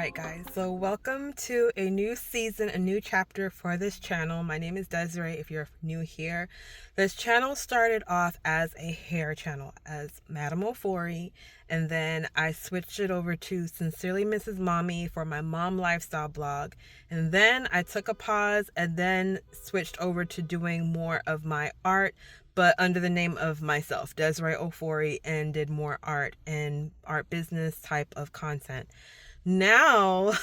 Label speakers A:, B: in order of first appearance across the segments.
A: Alright guys, so welcome to a new season, a new chapter for this channel. My name is Desiree if you're new here. This channel started off as a hair channel, as Madam Ofori, and then I switched it over to Sincerely Mrs. Mommy for my mom lifestyle blog. And then I took a pause and then switched over to doing more of my art, but under the name of myself, desirae.ofori, and did more art and art business type of content. Now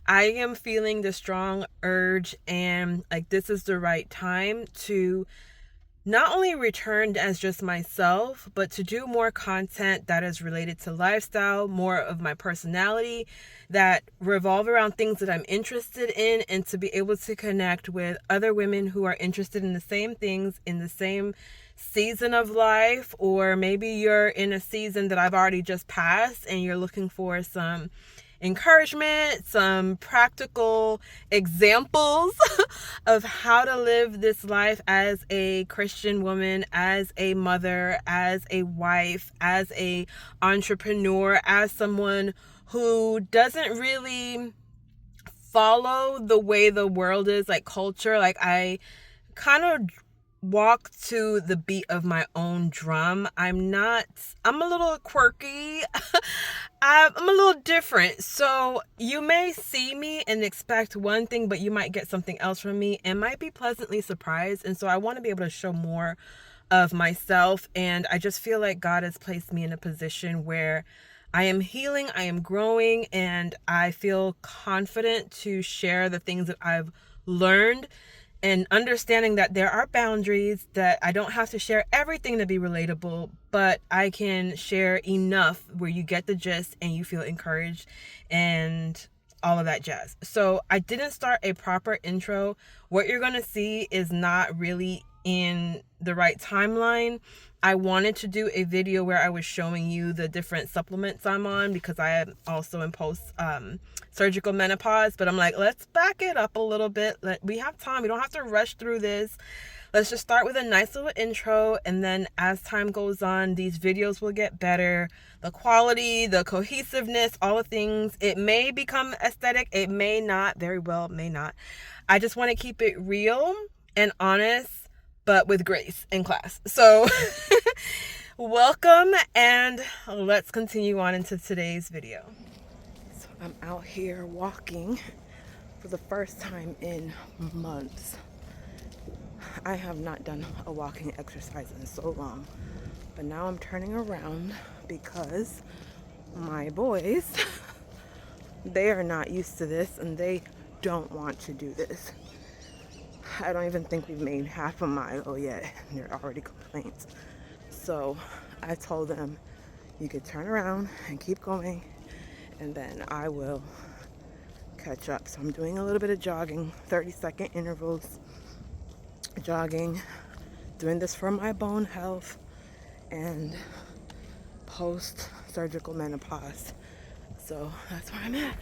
A: I am feeling the strong urge and like this is the right time to not only return as just myself, but to do more content that is related to lifestyle, more of my personality that revolve around things that I'm interested in, and to be able to connect with other women who are interested in the same things in the same season of life, or maybe you're in a season that I've already just passed and you're looking for some encouragement, some practical examples of how to live this life as a Christian woman, as a mother, as a wife, as a entrepreneur, as someone who doesn't really follow the way the world is, like culture. Like I kind of walk to the beat of my own drum. I'm a little quirky. I'm a little different. So you may see me and expect one thing, but you might get something else from me and might be pleasantly surprised. And so I want to be able to show more of myself. And I just feel like God has placed me in a position where I am healing, I am growing, and I feel confident to share the things that I've learned, and understanding that there are boundaries, that I don't have to share everything to be relatable, but I can share enough where you get the gist and you feel encouraged and all of that jazz. So I didn't start a proper intro. What you're going to see is not really in the right timeline. I wanted to do a video where I was showing you the different supplements I'm on, because I am also in post surgical menopause, but I'm like, let's back it up a little bit. We have time. We don't have to rush through this. Let's just start with a nice little intro, and then as time goes on, these videos will get better. The quality, the cohesiveness, all the things. It may become aesthetic. It may not. Very well, may not. I just want to keep it real and honest, but with grace and class. So welcome, and let's continue on into today's video. So I'm out here walking for the first time in months. I have not done a walking exercise in so long, but now I'm turning around because my boys, they are not used to this and they don't want to do this. I don't even think we've made half a mile yet, and there are already complaints. So I told them, you could turn around and keep going, and then I will catch up. So I'm doing a little bit of jogging, 30-second intervals, jogging, doing this for my bone health and post-surgical menopause. So that's where I'm at.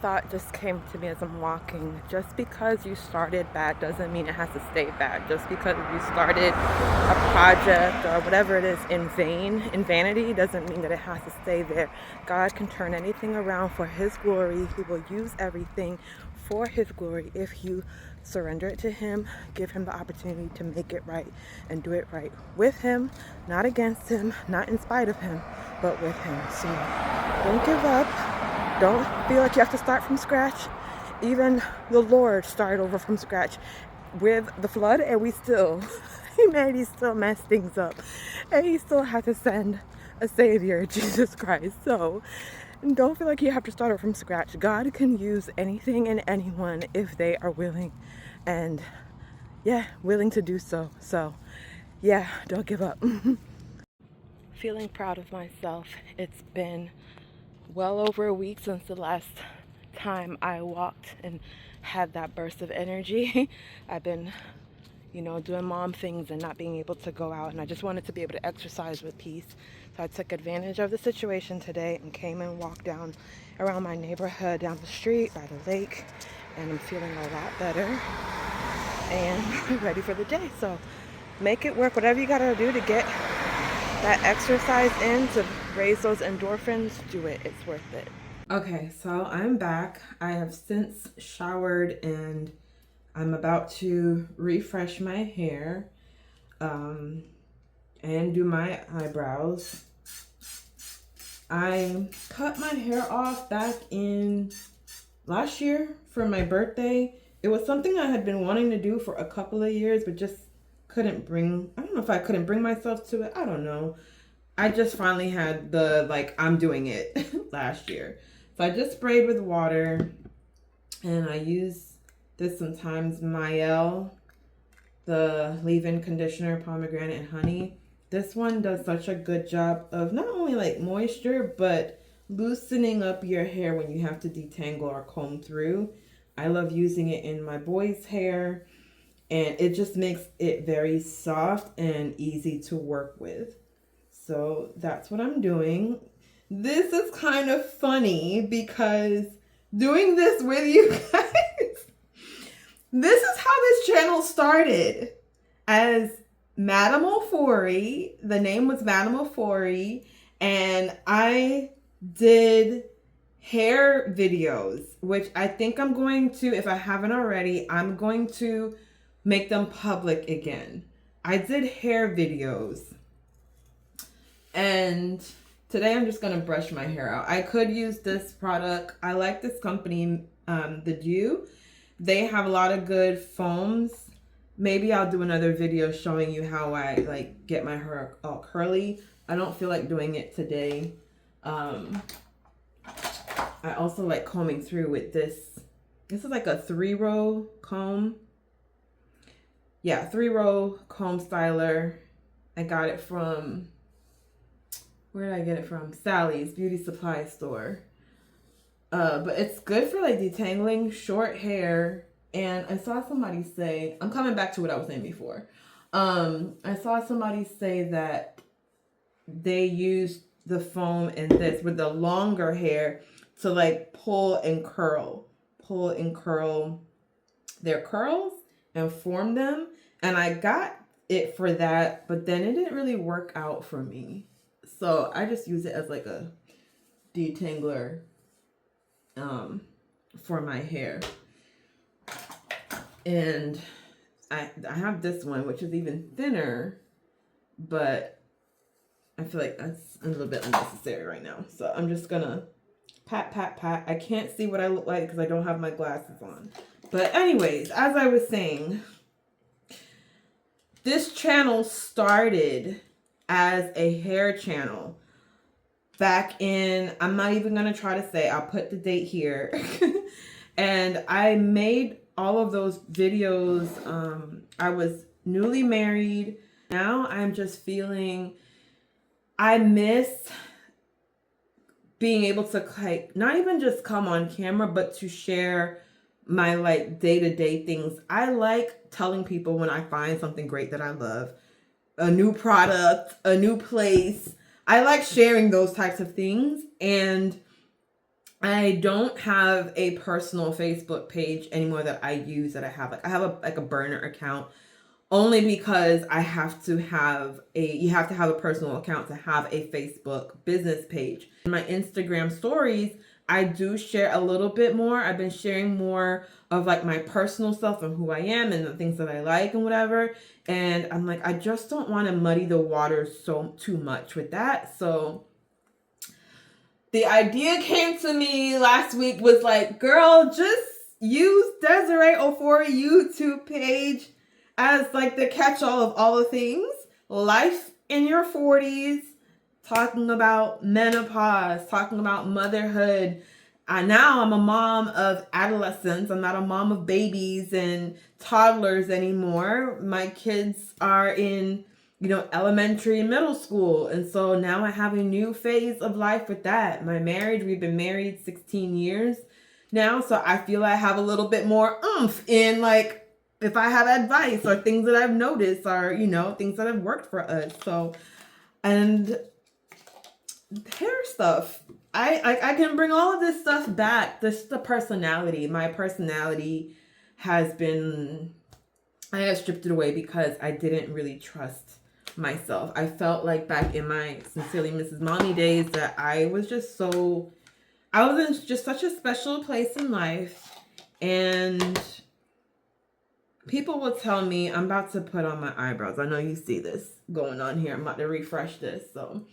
A: thought just came to me as I'm walking. Just because you started bad doesn't mean it has to stay bad. Just because you started a project or whatever it is in vanity, doesn't mean that it has to stay there. God can turn anything around for His glory. He will use everything for His glory if you surrender it to Him, give Him the opportunity to make it right and do it right with Him, not against Him, not in spite of Him, but with Him. So don't give up. Don't feel like you have to start from scratch. Even the Lord started over from scratch with the flood, and humanity still messed things up. And He still had to send a Savior, Jesus Christ. So don't feel like you have to start over from scratch. God can use anything and anyone if they are willing and, willing to do so. So, don't give up. Feeling proud of myself. It's been well over a week since the last time I walked and had that burst of energy. I've been, doing mom things and not being able to go out, and I just wanted to be able to exercise with peace. So I took advantage of the situation today and came and walked down around my neighborhood, down the street by the lake, and I'm feeling a lot better and ready for the day. So make it work. Whatever you gotta do to get that exercise in, to raise those endorphins, do it. It's worth it. Okay, so I'm back. I have since showered and I'm about to refresh my hair and do my eyebrows. I cut my hair off back in last year for my birthday. It was something I had been wanting to do for a couple of years, but just I don't know if I couldn't bring myself to it. I don't know. I just finally had I'm doing it last year. So I just sprayed with water, and I use this sometimes, Mael, the leave-in conditioner, pomegranate and honey. This one does such a good job of not only moisture, but loosening up your hair when you have to detangle or comb through. I love using it in my boy's hair, and it just makes it very soft and easy to work with. So that's what I'm doing. This is kind of funny because doing this with you guys, this is how this channel started. As Madame Ofori, the name was Madame Ofori, and I did hair videos, which I think I'm going to, if I haven't already, I'm going to make them public again. I did hair videos, and today I'm just gonna brush my hair out. I could use this product. I like this company, The Dew. They have a lot of good foams. Maybe I'll do another video showing you how I get my hair all curly. I don't feel like doing it today. I also like combing through with this. This is like a 3-row comb. Yeah, 3-row comb styler. I got it from, where did I get it from? Sally's Beauty Supply Store. But it's good for detangling short hair. And I saw somebody say, I'm coming back to what I was saying before. I saw somebody say that they used the foam in this with the longer hair to pull and curl their curls and form them. And I got it for that, but then it didn't really work out for me. So I just use it as a detangler for my hair. And I have this one, which is even thinner, but I feel like that's a little bit unnecessary right now. So I'm just gonna pat, pat, pat. I can't see what I look like because I don't have my glasses on. But anyways, as I was saying, this channel started as a hair channel back in, I'm not even gonna try to say, I'll put the date here. And I made all of those videos. I was newly married. Now I'm just feeling, I miss being able to not even just come on camera, but to share my day-to-day things. I like telling people when I find something great that I love, a new product, a new place. I like sharing those types of things. And I don't have a personal Facebook page anymore that I use, that I have. Like, I have a burner account, only because you have to have a personal account to have a Facebook business page. In my Instagram stories, I do share a little bit more. I've been sharing more of like my personal stuff and who I am and the things that I like and whatever. And I'm like, I just don't want to muddy the waters too much with that. So the idea came to me last week, was like, girl, just use desirae.ofori YouTube page as like the catch-all of all the things. Life in your 40s, talking about menopause, talking about motherhood. Now I'm a mom of adolescents. I'm not a mom of babies and toddlers anymore. My kids are in, elementary and middle school. And so now I have a new phase of life with that. My marriage, we've been married 16 years now. So I feel I have a little bit more oomph in, like, if I have advice or things that I've noticed or, things that have worked for us. So, and hair stuff. I can bring all of this stuff back. This the personality. My personality has been, I have stripped it away because I didn't really trust myself. I felt like back in my Sincerely Mrs. Mommy days that I was in just such a special place in life, and people will tell me, I'm about to put on my eyebrows. I know you see this going on here. I'm about to refresh this. So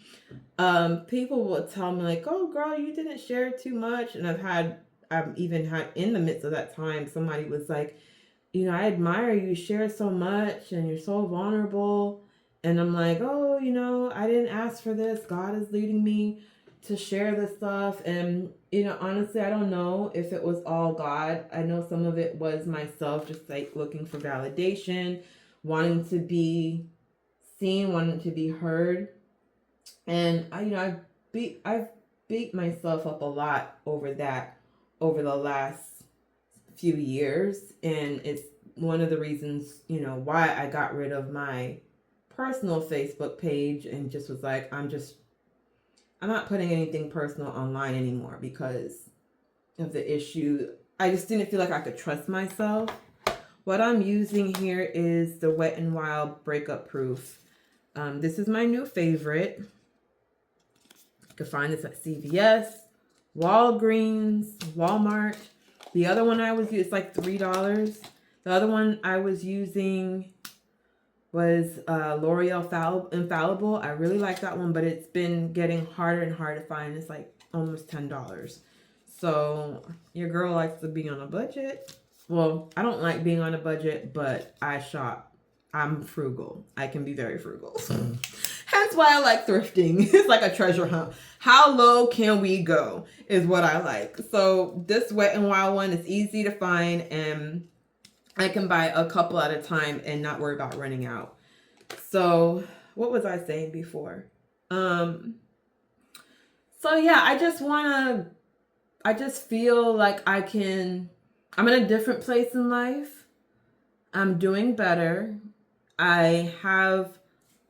A: people will tell me like, oh girl, you didn't share too much. And I've even had, in the midst of that time, somebody was like, I admire you share so much and you're so vulnerable. And I'm like, oh, I didn't ask for this. God is leading me to share this stuff. And, honestly, I don't know if it was all God. I know some of it was myself, just like looking for validation, wanting to be seen, wanting to be heard. And I've beat myself up a lot over that over the last few years, and it's one of the reasons, why I got rid of my personal Facebook page and just was like, I'm not putting anything personal online anymore because of the issue. I just didn't feel like I could trust myself. What I'm using here is the Wet n Wild Breakup Proof. This is my new favorite. You can find this at CVS, Walgreens, Walmart. The other one I was using, it's like $3. The other one I was using was L'Oreal Infallible. I really like that one, but it's been getting harder and harder to find. It's like almost $10. So your girl likes to be on a budget. Well, I don't like being on a budget, but I shop. I'm frugal. I can be very frugal. Hence why I like thrifting. It's like a treasure hunt. How low can we go is what I like. So this Wet n Wild one is easy to find, and I can buy a couple at a time and not worry about running out. So what was I saying before? So yeah, I just feel like I'm in a different place in life. I'm doing better. I have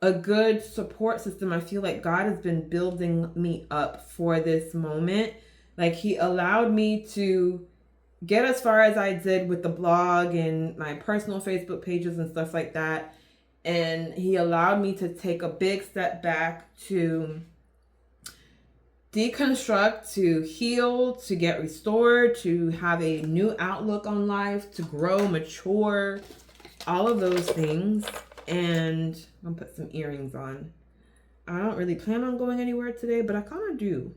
A: a good support system. I feel like God has been building me up for this moment. Like, He allowed me to get as far as I did with the blog and my personal Facebook pages and stuff like that. And He allowed me to take a big step back to deconstruct, to heal, to get restored, to have a new outlook on life, to grow, mature, all of those things. And I'm gonna put some earrings on. I don't really plan on going anywhere today, but I kind of do.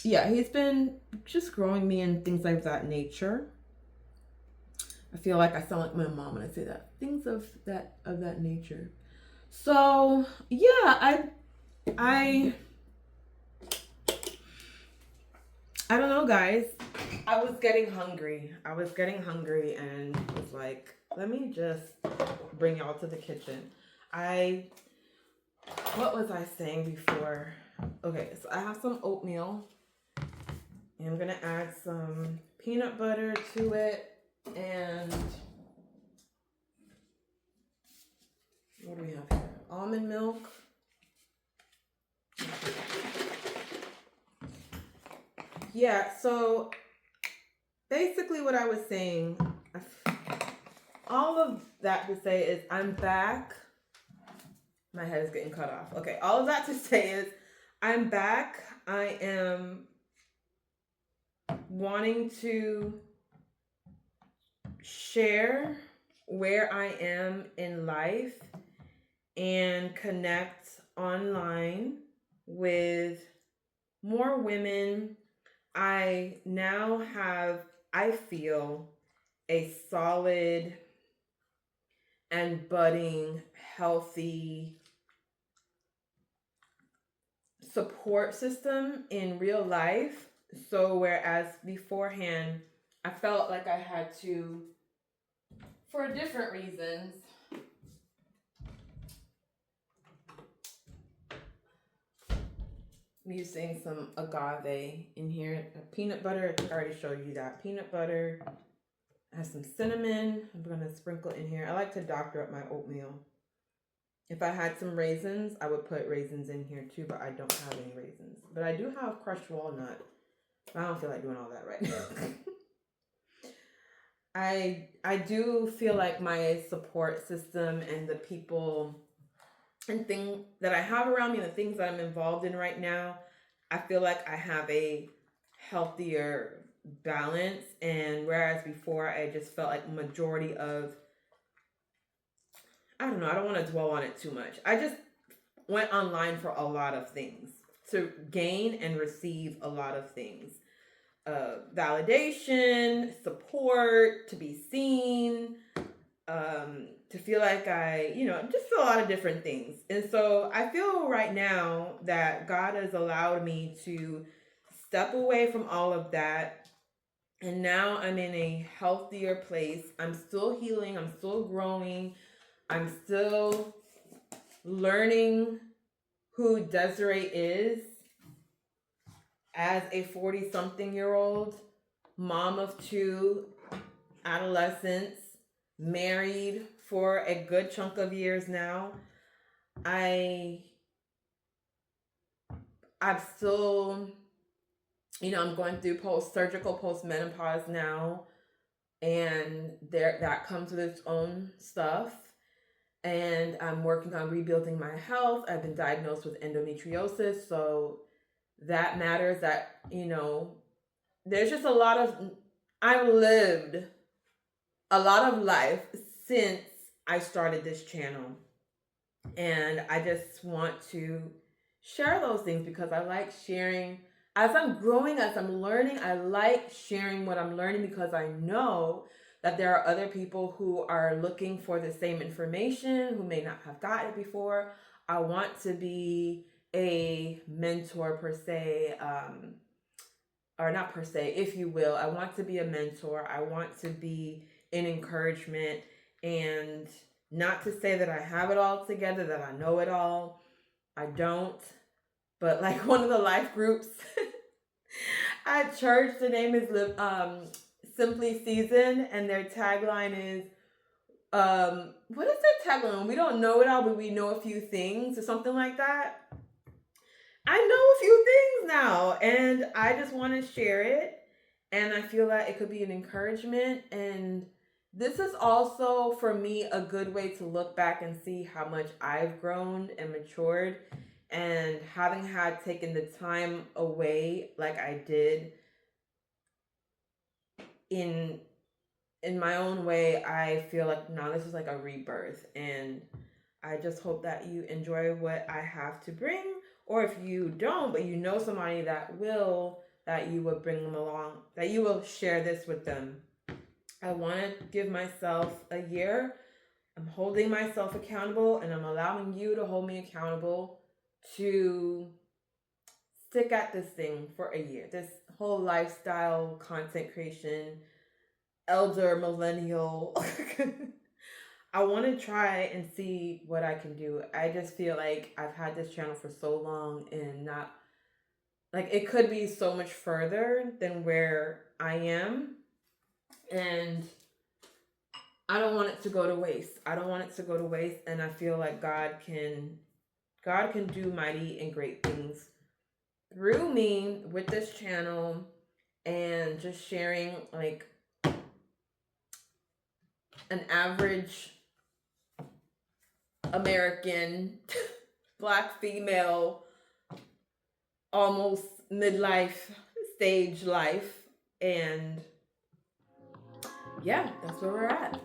A: Yeah, He's been just growing me in things like that nature. I feel like I sound like my mom when I say that. Things of that nature. So yeah, I don't know, guys. I was getting hungry and was like, let me just bring y'all to the kitchen. What was I saying before? Okay, so I have some oatmeal. And I'm gonna add some peanut butter to it, and what do we have here? Almond milk. Yeah, so basically what I was saying, all of that to say is I'm back. My head is getting cut off. Okay, all of that to say is I'm back. I am wanting to share where I am in life and connect online with more women. I now have, I feel, a solid and budding, healthy support system in real life. So, whereas beforehand, I felt like I had to, for different reasons, I'm using some agave in here. Peanut butter, I already showed you that. Peanut butter, I have some cinnamon. I'm going to sprinkle in here. I like to doctor up my oatmeal. If I had some raisins, I would put raisins in here too, but I don't have any raisins. But I do have crushed walnut. I don't feel like doing all that right now. I do feel like my support system and the people and things that I have around me, the things that I'm involved in right now, I feel like I have a healthier balance. And whereas before I just felt like majority of, I don't know, I don't want to dwell on it too much. I just went online for a lot of things to gain and receive a lot of things. Validation, support, to be seen, to feel like I, just feel a lot of different things. And so I feel right now that God has allowed me to step away from all of that. And now I'm in a healthier place. I'm still healing. I'm still growing. I'm still learning who Desiree is as a 40-something-year-old, mom of 2, adolescents, married for a good chunk of years now. I'm still, I'm going through post-surgical, post-menopause now, and that comes with its own stuff. And I'm working on rebuilding my health. I've been diagnosed with endometriosis, so that matters. That, there's just I've lived a lot of life since I started this channel. And I just want to share those things because I like sharing. As I'm growing, as I'm learning, I like sharing what I'm learning because I know that there are other people who are looking for the same information, who may not have gotten it before. I want to be a mentor per se, or not per se, if you will. I want to be a mentor. I want to be an encouragement, and not to say that I have it all together, that I know it all. I don't. But like one of the life groups at church, the name is Simply Seasoned, and their tagline is, what is their tagline? We don't know it all, but we know a few things, or something like that. I know a few things now, and I just want to share it. And I feel that it could be an encouragement. And this is also, for me, a good way to look back and see how much I've grown and matured. And having had taken the time away like I did in my own way, I feel like now this is like a rebirth. And I just hope that you enjoy what I have to bring. Or if you don't, but you know somebody that will, that you will bring them along, that you will share this with them. I want to give myself a year. I'm holding myself accountable, and I'm allowing you to hold me accountable to stick at this thing for a year. This whole lifestyle, content creation, elder, millennial. I want to try and see what I can do. I just feel like I've had this channel for so long, and not like it could be so much further than where I am. And I don't want it to go to waste. I don't want it to go to waste. And I feel like God can do mighty and great things through me with this channel. and just sharing like an average American Black female, almost midlife stage life. And yeah, that's where we're at.